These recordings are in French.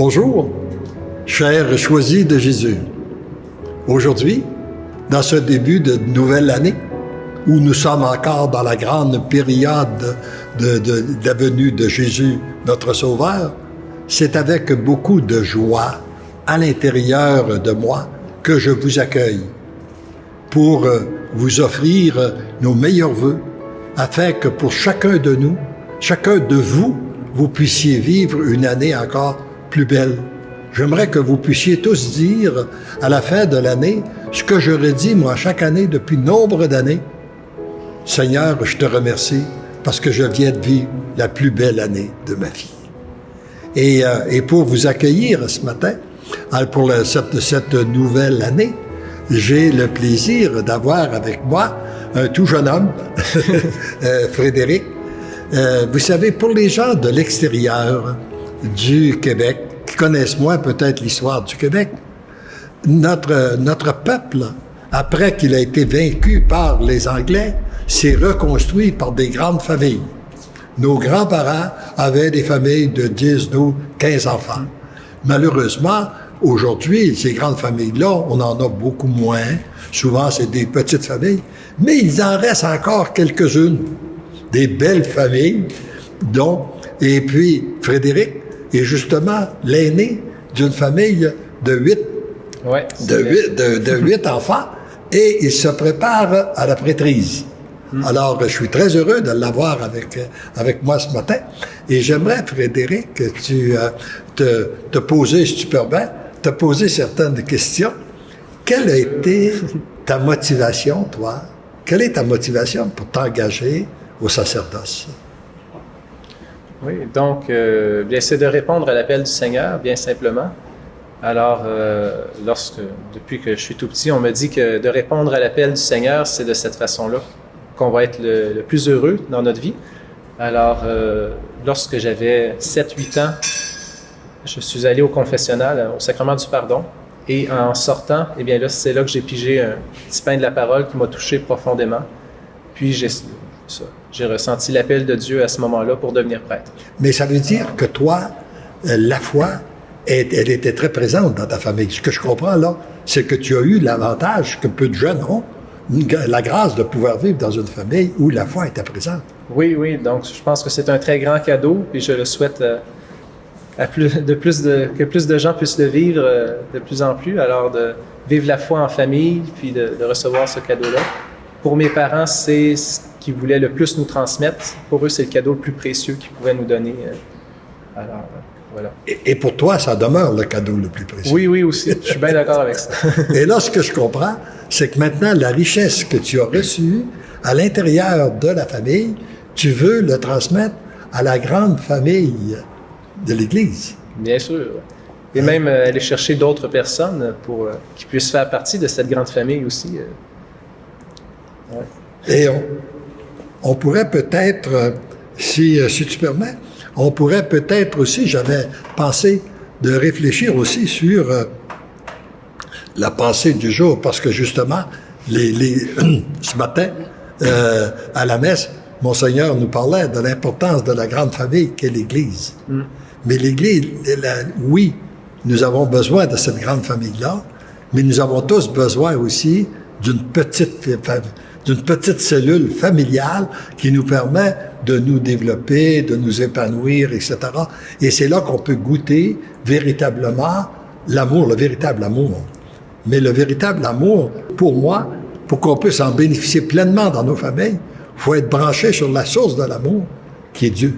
Bonjour, chers choisis de Jésus. Aujourd'hui, dans ce début de nouvelle année, où nous sommes encore dans la grande période de la venue de Jésus, notre Sauveur, c'est avec beaucoup de joie à l'intérieur de moi que je vous accueille pour vous offrir nos meilleurs vœux, afin que pour chacun de nous, chacun de vous, vous puissiez vivre une année encore plus belle. J'aimerais que vous puissiez tous dire à la fin de l'année ce que j'aurais dit moi chaque année depuis nombre d'années. Seigneur, je te remercie parce que je viens de vivre la plus belle année de ma vie. Et pour vous accueillir ce matin, pour cette nouvelle année, j'ai le plaisir d'avoir avec moi un tout jeune homme, Frédéric. Vous savez, pour les gens de l'extérieur du Québec, qui connaissent moins peut-être l'histoire du Québec, notre peuple, après qu'il a été vaincu par les Anglais, s'est reconstruit par des grandes familles. Nos grands-parents avaient des familles de 10, 12, 15 enfants. Malheureusement, aujourd'hui, ces grandes familles-là, on en a beaucoup moins. Souvent, c'est des petites familles. Mais il en reste encore quelques-unes. Des belles familles, dont... Et puis, Frédéric est justement l'aîné d'une famille de 8 enfants. Et il se prépare à la prêtrise. Alors, je suis très heureux de l'avoir avec moi ce matin. Et j'aimerais, Frédéric, que tu te poser, si tu permets, te poser certaines questions. Quelle a été ta motivation, toi? Quelle est ta motivation pour t'engager au sacerdoce? Oui, donc, bien, c'est de répondre à l'appel du Seigneur, bien simplement. Alors, depuis que je suis tout petit, on me dit que de répondre à l'appel du Seigneur, c'est de cette façon-là qu'on va être le plus heureux dans notre vie. Alors, lorsque j'avais 7-8 ans, je suis allé au confessionnal, au sacrement du pardon, et en sortant, eh bien là, c'est là que j'ai pigé un petit pain de la parole qui m'a touché profondément. Puis j'ai ressenti l'appel de Dieu à ce moment-là pour devenir prêtre. Mais ça veut dire que toi, la foi, elle était très présente dans ta famille. Ce que je comprends là, c'est que tu as eu l'avantage que peu de jeunes ont, la grâce de pouvoir vivre dans une famille où la foi était présente. Oui, donc je pense que c'est un très grand cadeau, puis je le souhaite que plus de gens puissent le vivre de plus en plus. Alors de vivre la foi en famille, puis de recevoir ce cadeau-là. Pour mes parents, c'est ce qu'ils voulaient le plus nous transmettre. Pour eux, c'est le cadeau le plus précieux qu'ils pouvaient nous donner. Alors, voilà. Et pour toi, ça demeure le cadeau le plus précieux. Oui, aussi. Je suis bien d'accord avec ça. Et là, ce que je comprends, c'est que maintenant, la richesse que tu as reçue à l'intérieur de la famille, tu veux le transmettre à la grande famille de l'Église. Bien sûr. Et même aller chercher d'autres personnes pour qui puissent faire partie de cette grande famille aussi. Ouais. Et on pourrait peut-être, si tu permets, on pourrait peut-être aussi, j'avais pensé de réfléchir aussi sur la pensée du jour, parce que justement, ce matin, à la messe, Monseigneur nous parlait de l'importance de la grande famille qu'est l'Église. Mais l'Église, oui, nous avons besoin de cette grande famille-là, mais nous avons tous besoin aussi d'une petite cellule familiale qui nous permet de nous développer, de nous épanouir, etc. Et c'est là qu'on peut goûter véritablement l'amour, le véritable amour. Mais le véritable amour, pour moi, pour qu'on puisse en bénéficier pleinement dans nos familles, il faut être branché sur la source de l'amour, qui est Dieu.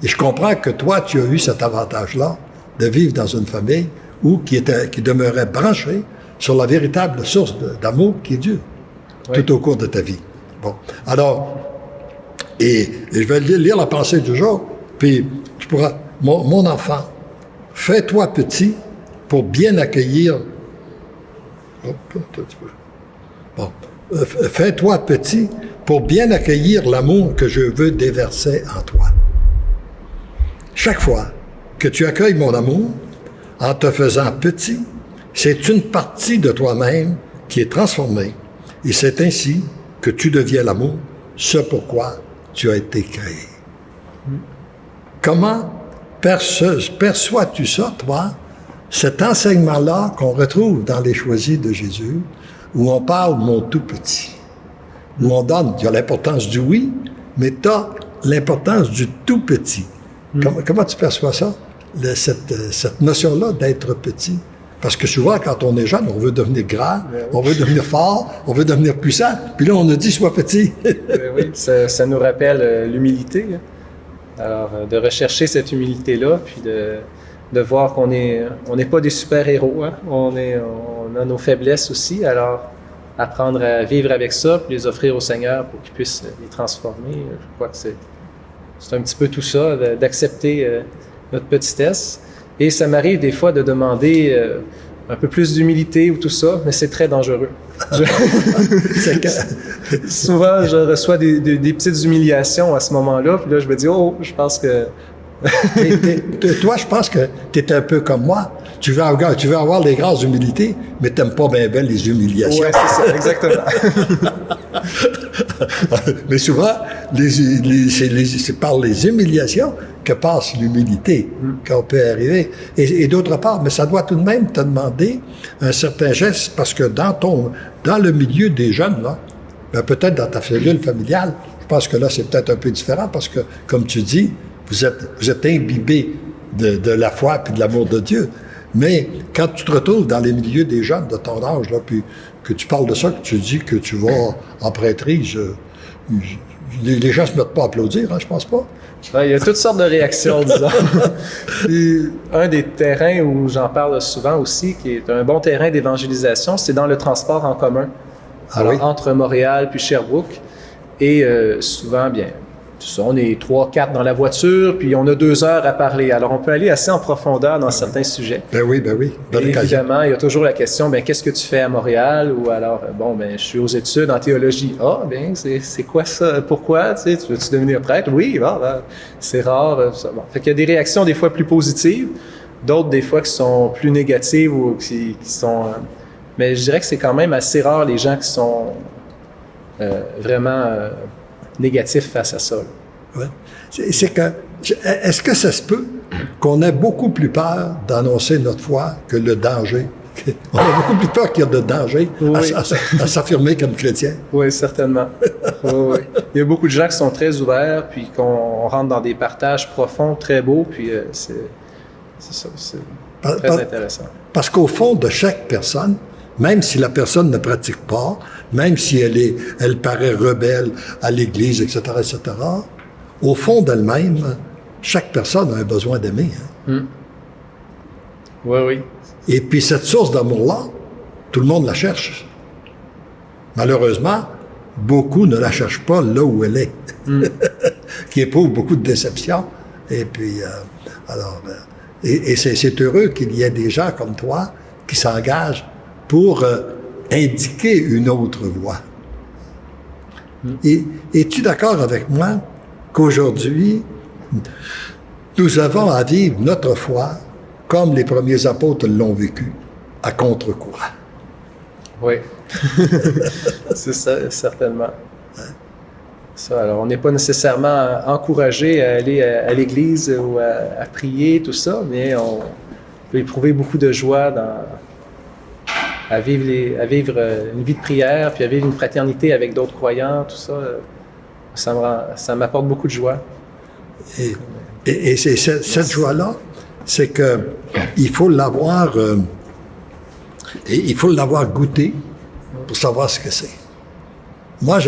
Et je comprends que toi, tu as eu cet avantage-là de vivre dans une famille qui demeurait branchée sur la véritable source d'amour, qui est Dieu. Oui. Tout au cours de ta vie. Bon. Alors, et je vais lire la pensée du jour, puis tu pourras... Mon enfant, fais-toi petit pour bien accueillir... Bon. Fais-toi petit pour bien accueillir l'amour que je veux déverser en toi. Chaque fois que tu accueilles mon amour, en te faisant petit, c'est une partie de toi-même qui est transformée. Et c'est ainsi que tu deviens l'amour, ce pourquoi tu as été créé. Comment perçois-tu ça, toi, cet enseignement-là qu'on retrouve dans les choisis de Jésus, où on parle mon tout petit, où on donne, il y a l'importance du oui, mais tu as l'importance du tout petit. Comment tu perçois ça, cette notion-là d'être petit? Parce que souvent, quand on est jeune, on veut devenir grand, on veut devenir fort, on veut devenir puissant, puis là, on a dit « sois petit ». Oui, ça nous rappelle l'humilité. Alors, de rechercher cette humilité-là, puis de voir qu'on n'est pas des super-héros. Hein? On a nos faiblesses aussi, alors apprendre à vivre avec ça, puis les offrir au Seigneur pour qu'il puisse les transformer. Je crois que c'est un petit peu tout ça, d'accepter notre petitesse. Et ça m'arrive des fois de demander un peu plus d'humilité ou tout ça, mais c'est très dangereux. Souvent, je reçois des petites humiliations à ce moment-là, puis là, je me dis, oh, je pense que... Toi, je pense que tu es un peu comme moi. Tu veux avoir les grâces humilités, mais tu n'aimes pas bien les humiliations. Oui, c'est ça, exactement. Mais souvent, c'est par les humiliations que passe l'humilité qu'on peut arriver. Et d'autre part, mais ça doit tout de même te demander un certain geste, parce que dans le milieu des jeunes, là, ben peut-être dans ta cellule familiale, je pense que là, c'est peut-être un peu différent, parce que, comme tu dis, vous êtes imbibé de la foi puis de l'amour de Dieu. Mais quand tu te retrouves dans les milieux des jeunes de ton âge, là, puis que tu parles de ça, que tu dis que tu vas en prêtrise, les gens se mettent pas à applaudir, hein, je pense pas. Il y a toutes sortes de réactions, disons. Puis, un des terrains où j'en parle souvent aussi, qui est un bon terrain d'évangélisation, c'est dans le transport en commun. Alors, entre Montréal puis Sherbrooke. Et souvent, bien, on est 3-4 dans la voiture, puis on a 2 heures à parler. Alors, on peut aller assez en profondeur dans certains sujets. Ben oui. Et évidemment, il y a toujours la question, qu'est-ce que tu fais à Montréal? Ou alors, je suis aux études en théologie. Ah, c'est quoi ça? Pourquoi? Tu veux-tu devenir prêtre? Oui, c'est rare. Ça. Bon. Fait qu'il y a des réactions des fois plus positives, d'autres des fois qui sont plus négatives ou qui sont... mais je dirais que c'est quand même assez rare les gens qui sont vraiment... négatif face à ça. Ouais. Est-ce que ça se peut qu'on ait beaucoup plus peur d'annoncer notre foi que le danger? On a beaucoup plus peur qu'il y a de danger à s'affirmer comme chrétien. Oui, certainement. Oui. Il y a beaucoup de gens qui sont très ouverts, puis qu'on rentre dans des partages profonds, très beaux, puis c'est très intéressant. Parce qu'au fond de chaque personne, même si la personne ne pratique pas, même si elle paraît rebelle à l'Église, etc., au fond d'elle-même, chaque personne a un besoin d'aimer. Hein? Oui. Et puis cette source d'amour-là, tout le monde la cherche. Malheureusement, beaucoup ne la cherchent pas là où elle est, qui éprouvent beaucoup de déception. Et puis, c'est heureux qu'il y ait des gens comme toi qui s'engagent pour indiquer une autre voie. Et es-tu d'accord avec moi qu'aujourd'hui, nous avons à vivre notre foi comme les premiers apôtres l'ont vécu, à contre-courant? Oui, c'est ça, certainement. Ça, alors, on n'est pas nécessairement encouragé à aller à l'église ou à prier, tout ça, mais on peut éprouver beaucoup de joie à vivre une vie de prière, puis à vivre une fraternité avec d'autres croyants, tout ça, ça m'apporte beaucoup de joie. Et c'est cette joie-là, c'est que il faut l'avoir goûté pour savoir ce que c'est. Moi,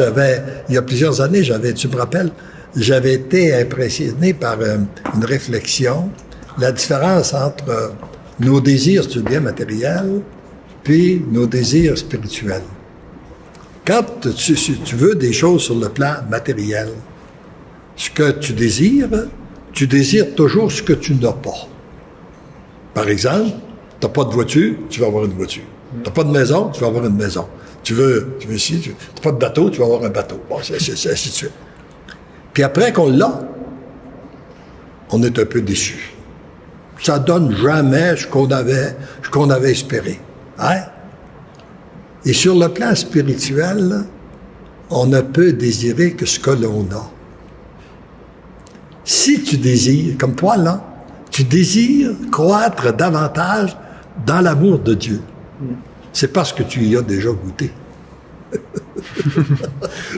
il y a plusieurs années, tu me rappelles, j'avais été impressionné par une réflexion, la différence entre nos désirs, c'est bien matériels, puis nos désirs spirituels. Quand tu veux des choses sur le plan matériel, ce que tu désires toujours ce que tu n'as pas. Par exemple, tu n'as pas de voiture, tu vas avoir une voiture. Tu n'as pas de maison, tu vas avoir une maison. Tu n'as pas de bateau, tu vas avoir un bateau. Bon, c'est ainsi de suite. Puis après qu'on l'a, on est un peu déçu. Ça donne jamais ce qu'on avait espéré. Hein? Et sur le plan spirituel, on ne peut désirer que ce que l'on a. Si tu désires, comme toi là, Tu désires croître davantage dans l'amour de Dieu. C'est parce que tu y as déjà goûté.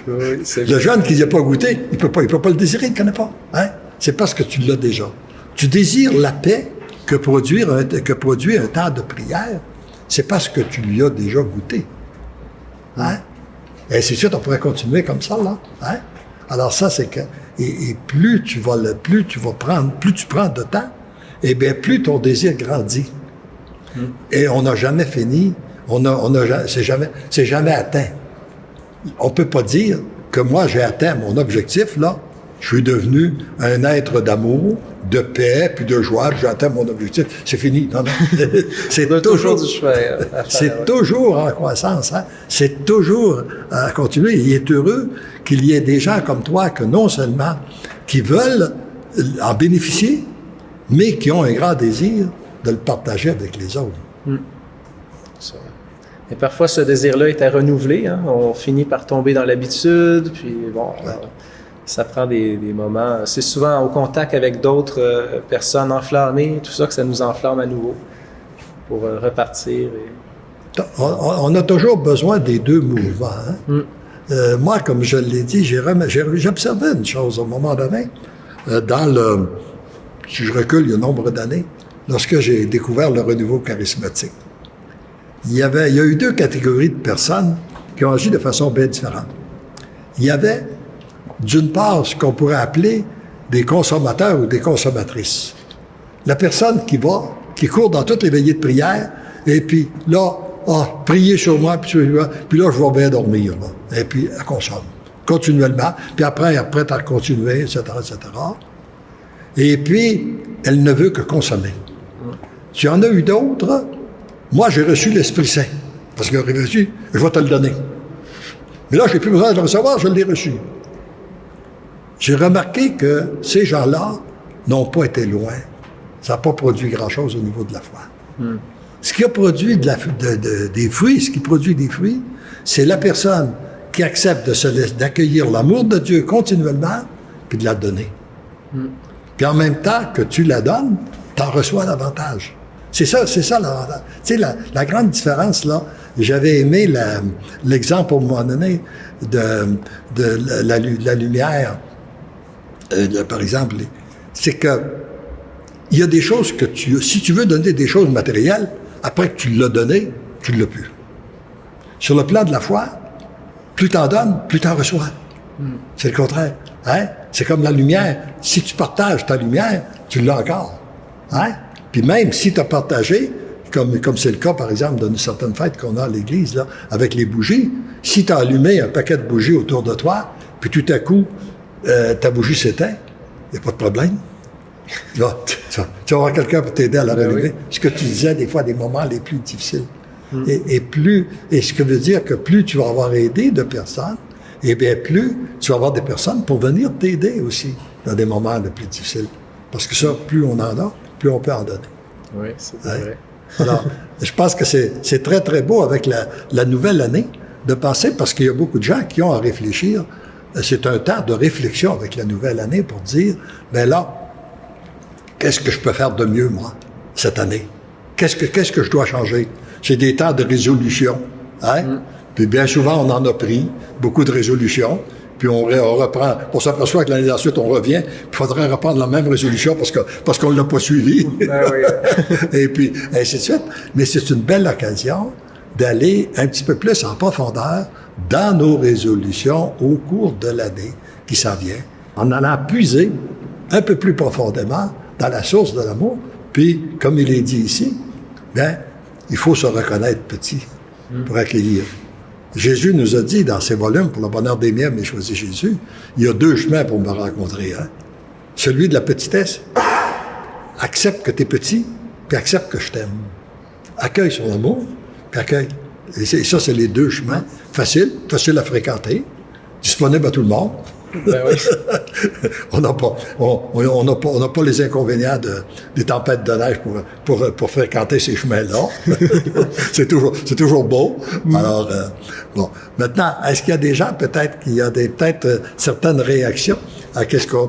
Oui, Le jeune qui n'y a pas goûté, il peut pas le désirer, il ne connaît pas. Hein? C'est parce que tu l'as déjà. Tu désires la paix que produit un temps de prière, c'est parce que tu lui as déjà goûté. Hein? Et c'est sûr, on pourrait continuer comme ça, là. Hein? Alors ça, c'est que, et plus tu prends de temps, et bien plus ton désir grandit. Et on n'a jamais fini, c'est jamais atteint. On peut pas dire que moi, j'ai atteint mon objectif, là. Je suis devenu un être d'amour, de paix, puis de joie, j'ai atteint mon objectif. C'est fini. Non. C'est toujours du chemin à faire. C'est toujours en croissance. Hein? C'est toujours à continuer. Il est heureux qu'il y ait des gens comme toi que non seulement qui veulent en bénéficier, mais qui ont un grand désir de le partager avec les autres. Et parfois, ce désir-là est à renouveler. Hein? On finit par tomber dans l'habitude, puis bon, ça prend des moments. C'est souvent au contact avec d'autres personnes enflammées, tout ça, que ça nous enflamme à nouveau pour repartir. On a toujours besoin des deux mouvements. Hein? Moi, comme je l'ai dit, j'observais une chose au moment donné, si je recule il y a nombre d'années, lorsque j'ai découvert le renouveau charismatique. Il y a eu deux catégories de personnes qui ont agi de façon bien différente. Il y avait, d'une part, ce qu'on pourrait appeler des consommateurs ou des consommatrices. La personne qui court dans toutes les veillées de prière, et puis là, priez sur moi, puis là, je vais bien dormir, là. Et puis, elle consomme, continuellement. Puis après, elle est prête à continuer, etc., etc. Et puis, elle ne veut que consommer. Tu en as eu d'autres. Moi, j'ai reçu l'Esprit Saint. Parce qu'il a reçu, je vais te le donner. Mais là, j'ai plus besoin de le recevoir, je l'ai reçu. J'ai remarqué que ces gens-là n'ont pas été loin. Ça n'a pas produit grand-chose au niveau de la foi. Ce qui a produit des fruits, c'est la personne qui accepte d'accueillir l'amour de Dieu continuellement, puis de la donner. Puis en même temps que tu la donnes, tu en reçois davantage. C'est ça l'avantage. Tu sais, la grande différence, là, j'avais aimé l'exemple au moment donné de la lumière, par exemple, c'est que il y a des choses que si tu veux donner des choses matérielles, après que tu l'as donné, tu ne l'as plus. Sur le plan de la foi, plus t'en donnes, plus t'en reçois. C'est le contraire. Hein? C'est comme la lumière. Si tu partages ta lumière, tu l'as encore. Hein? Puis même si tu as partagé, comme c'est le cas, par exemple, d'une certaine fête qu'on a à l'église, là, avec les bougies, si tu as allumé un paquet de bougies autour de toi, puis tout à coup, ta bougie s'éteint, il n'y a pas de problème. Là, tu vas avoir quelqu'un pour t'aider à la rallumer. Ce que tu disais, des fois, des moments les plus difficiles. Et ce que veut dire que plus tu vas avoir aidé de personnes, et bien plus tu vas avoir des personnes pour venir t'aider aussi dans des moments les plus difficiles. Parce que ça, plus on en a, plus on peut en donner. Oui, c'est vrai. Alors, je pense que c'est très, très beau avec la nouvelle année de penser, parce qu'il y a beaucoup de gens qui ont à réfléchir. C'est un temps de réflexion avec la nouvelle année pour dire, ben là, qu'est-ce que je peux faire de mieux, moi, cette année? Qu'est-ce que je dois changer? C'est des temps de résolution. Hein? Puis bien souvent, on en a pris beaucoup de résolutions. Puis on reprend. On s'aperçoit que l'année ensuite, on revient. Il faudrait reprendre la même résolution parce qu'on ne l'a pas suivi. Et puis, ainsi de suite. Mais c'est une belle occasion d'aller un petit peu plus en profondeur dans nos résolutions au cours de l'année qui s'en vient, en allant puiser un peu plus profondément dans la source de l'amour. Puis, comme il est dit ici, bien, il faut se reconnaître petit pour accueillir. Jésus nous a dit dans ses volumes, pour le bonheur des miens, mais choisis Jésus, il y a deux chemins pour me rencontrer. Hein? Celui de la petitesse, accepte que tu es petit, puis accepte que je t'aime. Accueille son amour, puis accueille. Et ça, c'est les deux chemins. Facile à fréquenter, disponible à tout le monde. Ben oui. On n'a pas les inconvénients des tempêtes de neige pour fréquenter ces chemins-là. c'est toujours beau. Alors, bon. Maintenant, est-ce qu'il y a des gens, peut-être, certaines réactions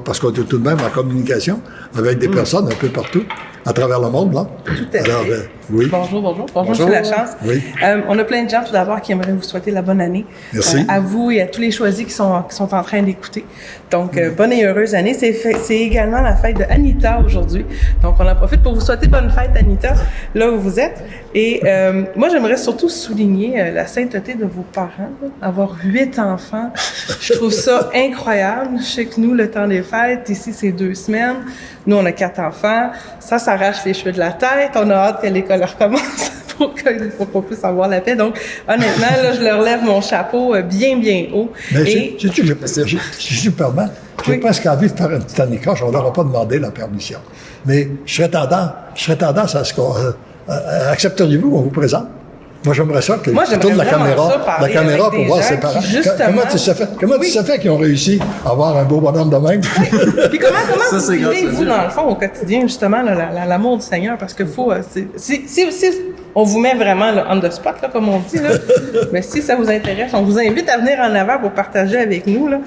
parce qu'on est tout de même en communication avec des personnes un peu partout, à travers le monde, là. Tout à fait. Alors, oui. Bonjour, j'ai la chance. Oui. On a plein de gens, tout d'abord, qui aimeraient vous souhaiter la bonne année. Merci. À vous et à tous les choisis qui sont en train d'écouter. Donc, bonne et heureuse année. C'est également la fête de Anita aujourd'hui. Donc, on en profite pour vous souhaiter bonne fête, Anita, là où vous êtes. Et moi, j'aimerais surtout souligner la sainteté de vos parents. Là. Avoir 8 enfants, je trouve ça incroyable. Je sais que nous, le temps des fêtes, ici, c'est 2 semaines. Nous, on a 4 enfants. Ça s'arrache les cheveux de la tête. On a hâte que l'école recommence pour qu'on puisse avoir la paix. Donc, honnêtement, là, je leur lève mon chapeau bien, bien haut. Mais Et si je permets, j'ai presque envie de faire une petite anicroche. On n'aura pas demandé la permission. Mais je serais tendance à ce qu'on... accepteriez-vous qu'on vous présente? Moi, j'aimerais ça que tu tournes la caméra pour voir ses parents. Comment tu sais fait qu'ils ont réussi à avoir un beau bonhomme de même? Puis comment vous vivez-vous, dans le fond, au quotidien, justement, l'amour du Seigneur? Parce que faut... si on vous met vraiment là, on the spot, là, comme on dit, là, mais si ça vous intéresse, on vous invite à venir en avant pour partager avec nous. Là.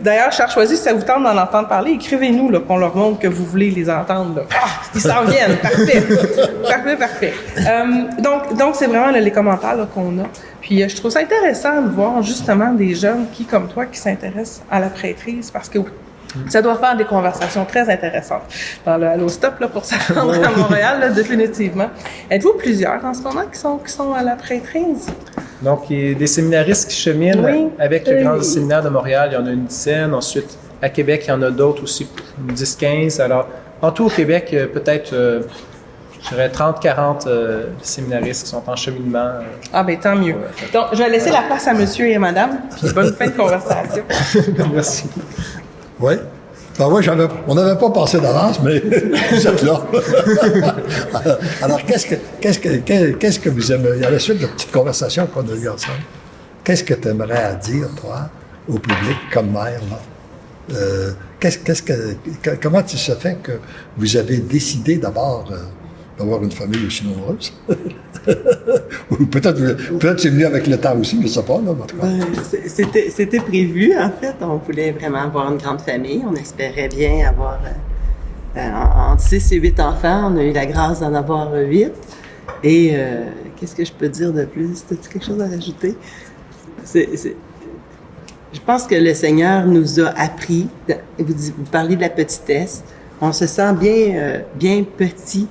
D'ailleurs, chers choisis, si ça vous tente d'en entendre parler, écrivez-nous là, qu'on leur montre que vous voulez les entendre. Là. Ah, ils s'en viennent. Parfait. Parfait. Donc, c'est vraiment là, les commentaires là, qu'on a. Puis, je trouve ça intéressant de voir justement des jeunes qui, comme toi, qui s'intéressent à la prêtrise parce que ça doit faire des conversations très intéressantes dans le Allo Stop là, pour se rendre à Montréal, là, définitivement. Êtes-vous plusieurs en ce moment qui sont à la prêtrise? Donc, il y a des séminaristes qui cheminent avec le Grand Séminaire de Montréal. Il y en a une dizaine. Ensuite, à Québec, il y en a d'autres aussi, 10-15. Alors, en tout, au Québec, peut-être, je dirais 30-40 séminaristes qui sont en cheminement. Ah, bien, tant mieux. Donc, je vais laisser la place à monsieur et à madame. Puis, bonne fin de conversation. Merci. Oui. Ben oui, on n'avait pas pensé d'avance, mais vous êtes là. Alors, qu'est-ce que vous aimeriez, à la suite de la petite conversation qu'on a eue ensemble, qu'est-ce que tu aimerais dire, toi, au public comme mère, là? Comment tu se fait que vous avez décidé d'abord d'avoir une famille aussi nombreuse? Ou peut-être c'est venu avec le temps aussi, je ne sais pas, là, en tout cas. C'était prévu, en fait. On voulait vraiment avoir une grande famille. On espérait bien avoir entre 6 et 8 enfants. On a eu la grâce d'en avoir 8. Et qu'est-ce que je peux dire de plus? As-tu quelque chose à rajouter? Je pense que le Seigneur nous a appris. Vous parlez de la petitesse. On se sent bien petit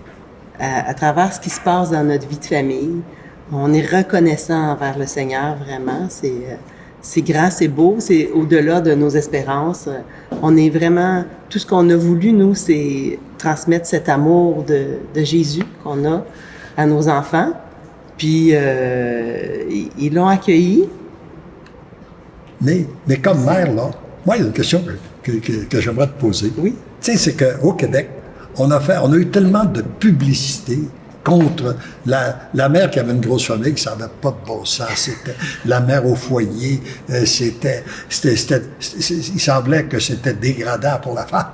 à travers ce qui se passe dans notre vie de famille. On est reconnaissant envers le Seigneur, vraiment. C'est grand, c'est beau, c'est au-delà de nos espérances. On est vraiment... Tout ce qu'on a voulu, nous, c'est transmettre cet amour de Jésus qu'on a à nos enfants. Puis, ils l'ont accueilli. Mais comme mère, là, moi, il y a une question que j'aimerais te poser. Oui. Tu sais, c'est qu'au Québec, on a eu tellement de publicité contre la mère qui avait une grosse famille, qui n'avait pas de bon sens. C'était la mère au foyer. Il semblait que c'était dégradant pour la femme,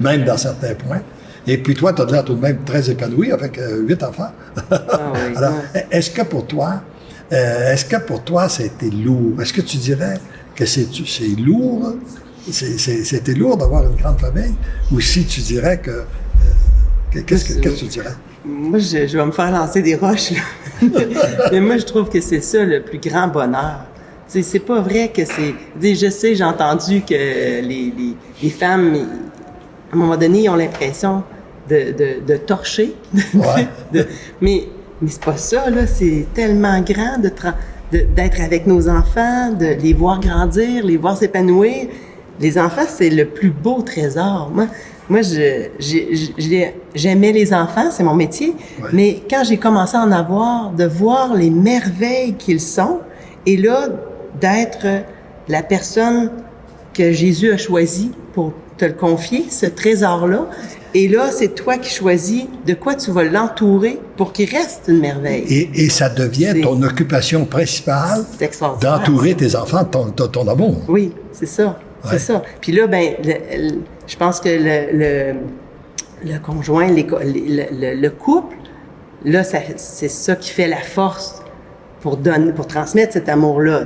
même dans certains points. Et puis toi, tu as l'air tout de même très épanoui avec 8 enfants. Ah oui, Alors, est-ce que pour toi, ça a été lourd? Est-ce que tu dirais que c'est lourd? C'était lourd d'avoir une grande famille? Ou si tu dirais que... Qu'est-ce que tu dirais? Moi, je vais me faire lancer des roches, là. Mais moi, je trouve que c'est ça le plus grand bonheur. Tu sais, c'est pas vrai que c'est... Je sais, j'ai entendu que les femmes, à un moment donné, ils ont l'impression de torcher. Ouais. Mais c'est pas ça, là. C'est tellement grand d'être avec nos enfants, de les voir grandir, les voir s'épanouir. Les enfants, c'est le plus beau trésor. Moi, j'aimais les enfants, c'est mon métier. Ouais. Mais quand j'ai commencé à en avoir, de voir les merveilles qu'ils sont, et là, d'être la personne que Jésus a choisie pour te le confier, ce trésor-là. Et là, c'est toi qui choisis de quoi tu vas l'entourer pour qu'il reste une merveille. Et ça devient ton occupation principale, C'est extraordinaire, d'entourer tes enfants de ton amour. Oui, c'est ça. Ouais. C'est ça. Puis là, je pense que le conjoint, le couple, là, c'est ça qui fait la force pour transmettre cet amour-là.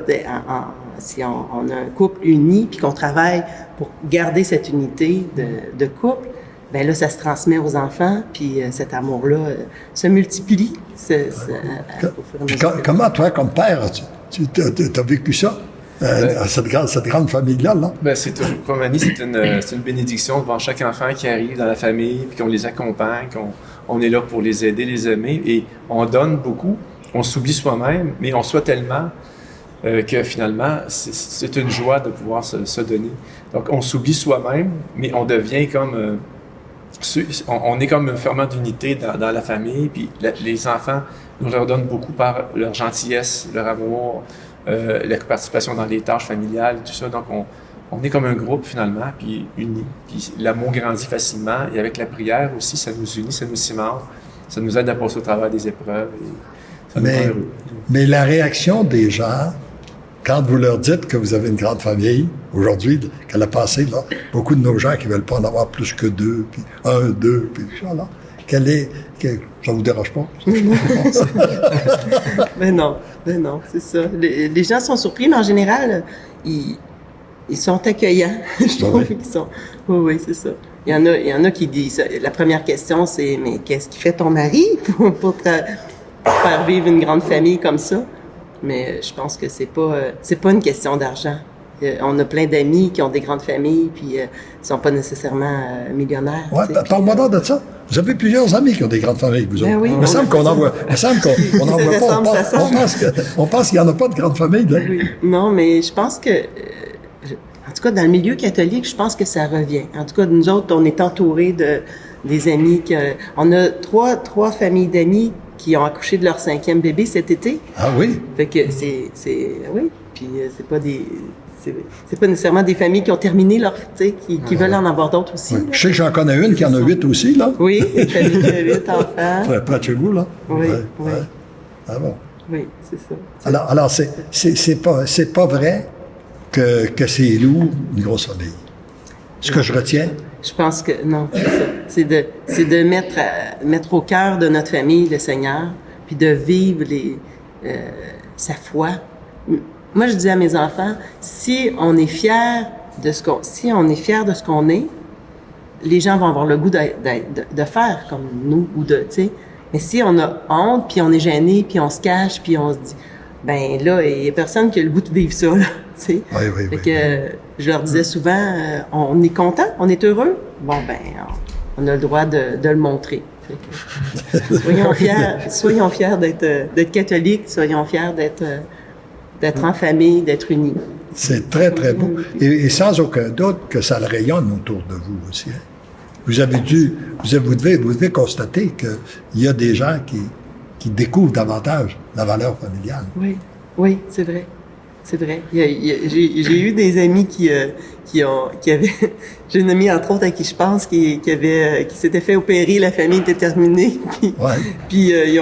on a un couple uni puis qu'on travaille pour garder cette unité de couple, ben là, ça se transmet aux enfants, puis cet amour-là se multiplie. Comment, toi, comme père, tu as vécu ça? Cette grande famille-là, là? Ben, c'est toujours, comme Annie, c'est une bénédiction devant chaque enfant qui arrive dans la famille, puis qu'on les accompagne, qu'on est là pour les aider, les aimer, et on donne beaucoup, on s'oublie soi-même, mais on soit tellement que finalement, c'est une joie de pouvoir se donner. Donc, on s'oublie soi-même, mais on devient comme... on est comme un ferment d'unité dans la famille, puis les enfants nous redonnent beaucoup par leur gentillesse, leur amour, la participation dans les tâches familiales, tout ça. Donc, on est comme un groupe, finalement, puis unis. Puis l'amour grandit facilement. Et avec la prière aussi, ça nous unit, ça nous cimente. Ça nous aide à passer au travers des épreuves. Et ça nous rend heureux. Mais la réaction des gens, quand vous leur dites que vous avez une grande famille, aujourd'hui, qu'elle a passé, là, beaucoup de nos gens qui ne veulent pas en avoir plus que 2, puis 1, 2, puis ça, là, ça vous dérange pas? Ben non, c'est ça. Les gens sont surpris, mais en général, ils sont accueillants. Je trouve qu'ils sont... Oui, c'est ça. Il y en a qui disent... La première question, c'est « Mais qu'est-ce qui fait ton mari pour faire vivre une grande famille comme ça? » Mais je pense que c'est pas une question d'argent. On a plein d'amis qui ont des grandes familles, puis ils sont pas nécessairement millionnaires. Oui, parle-moi donc de ça. Vous avez plusieurs amis qui ont des grandes familles, vous autres. Oui, il me semble qu'on en voit. Il me semble qu'on n'en voit pas. On pense qu'il n'y en a pas de grandes familles. Là. Oui. Non, mais je pense que... en tout cas, dans le milieu catholique, je pense que ça revient. En tout cas, nous autres, on est entourés des amis. On a trois familles d'amis qui ont accouché de leur 5e bébé cet été. Ah oui? Fait que oui. Puis c'est pas nécessairement des familles qui ont terminé leur, qui veulent en avoir d'autres aussi. Oui. Je sais que j'en connais une qui en a 8 aussi, là. Oui, une famille de 8 enfants. Très près de chez vous, là. Oui, ouais, oui. Ouais. Ah bon? Oui, c'est ça. Alors c'est pas vrai que c'est lourd, une grosse famille. Ce que je retiens. Je pense que non, c'est ça. C'est de mettre au cœur de notre famille le Seigneur, puis de vivre sa foi. Moi, je dis à mes enfants, si on est fier de ce qu'on est, les gens vont avoir le goût de faire comme nous ou tu sais. Mais si on a honte, puis on est gêné, puis on se cache, puis on se dit, ben là, il y a personne qui a le goût de vivre ça, là, tu sais. Oui. Fait que je leur disais souvent, on est content, on est heureux. Bon, ben, on a le droit de le montrer. Fait que, soyons fiers d'être catholiques, soyons fiers d'être en famille, d'être unis. C'est très, très beau. Et sans aucun doute que ça le rayonne autour de vous aussi. Hein? Vous devez constater qu'il y a des gens qui découvrent davantage la valeur familiale. Oui, c'est vrai. C'est vrai. J'ai eu des amis qui avaient... J'ai une amie, entre autres, à qui je pense, qui s'était fait opérer, la famille était terminée. Puis ils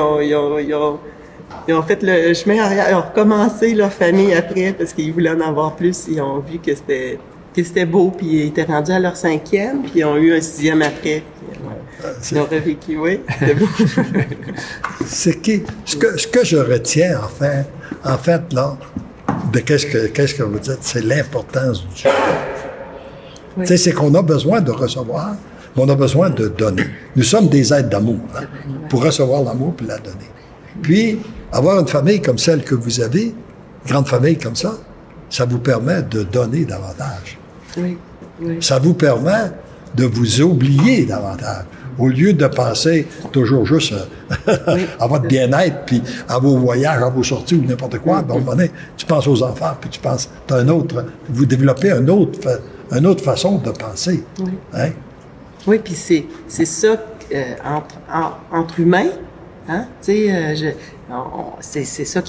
ont fait le chemin arrière, ils ont recommencé leur famille après parce qu'ils voulaient en avoir plus. Ils ont vu que c'était beau, puis ils étaient rendus à leur 5e, puis ils ont eu un 6e après. Ils ont revécu, oui, c'était beau. Ce que je retiens, en fait, là, de qu'est-ce que vous dites, c'est l'importance du don. Oui. Tu sais, c'est qu'on a besoin de recevoir, mais on a besoin de donner. Nous sommes des êtres d'amour, hein, pour recevoir l'amour puis la donner. Puis, avoir une famille comme celle que vous avez, une grande famille comme ça vous permet de donner davantage. Oui. Ça vous permet de vous oublier davantage. Au lieu de penser toujours juste à votre bien-être, puis à vos voyages, à vos sorties ou n'importe quoi, donc, tu penses aux enfants, puis tu penses, vous développez une autre façon de penser. Oui, hein? Oui, puis c'est ça, entre humains, hein? Tu sais, c'est ça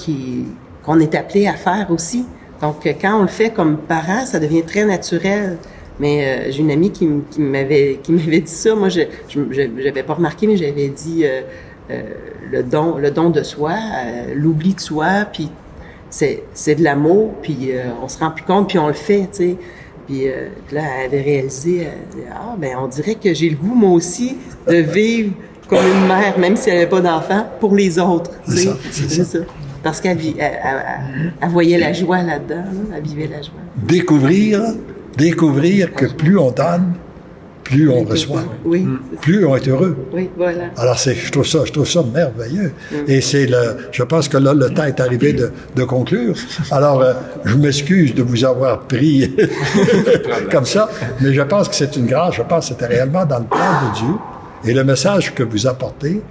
qu'on est appelé à faire aussi. Donc, quand on le fait comme parent, ça devient très naturel. Mais j'ai une amie qui m'avait dit ça. Moi, je n'avais pas remarqué, mais j'avais dit le don de soi, l'oubli de soi, puis c'est de l'amour, puis on se rend plus compte, puis on le fait, tu sais. Puis là, elle avait réalisé, on dirait que j'ai le goût, moi aussi, de vivre comme une mère, même si elle n'avait pas d'enfant, pour les autres. C'est ça. Parce qu'elle elle voyait la joie là-dedans, là. Elle vivait la joie. Découvrir que plus on donne, plus on reçoit. Oui. Plus on est heureux. Oui, voilà. Alors, je trouve ça merveilleux. Et je pense que là, le temps est arrivé de conclure. Alors, je m'excuse de vous avoir pris comme ça, mais je pense que c'est une grâce. Je pense que c'était réellement dans le plan de Dieu. Et le message que vous apportez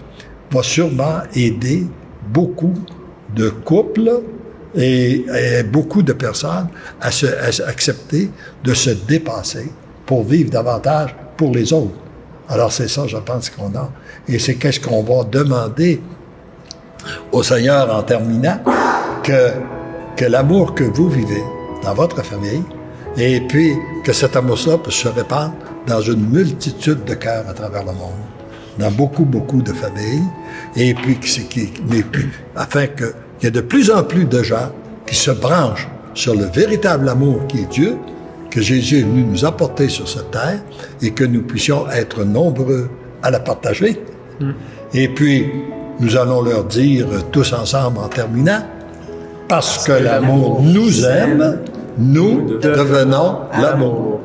va sûrement aider beaucoup de couples et beaucoup de personnes à accepter de se dépasser pour vivre davantage pour les autres. Alors, c'est ça, je pense, qu'on a. Et c'est qu'est-ce qu'on va demander au Seigneur en terminant, que l'amour que vous vivez dans votre famille, et puis que cet amour-là peut se répandre dans une multitude de cœurs à travers le monde, dans beaucoup, beaucoup de familles, et puis afin qu'il y ait de plus en plus de gens qui se branchent sur le véritable amour qui est Dieu, que Jésus est venu nous apporter sur cette terre et que nous puissions être nombreux à la partager. Et puis, nous allons leur dire tous ensemble en terminant, parce que l'amour nous aime, nous devenons l'amour.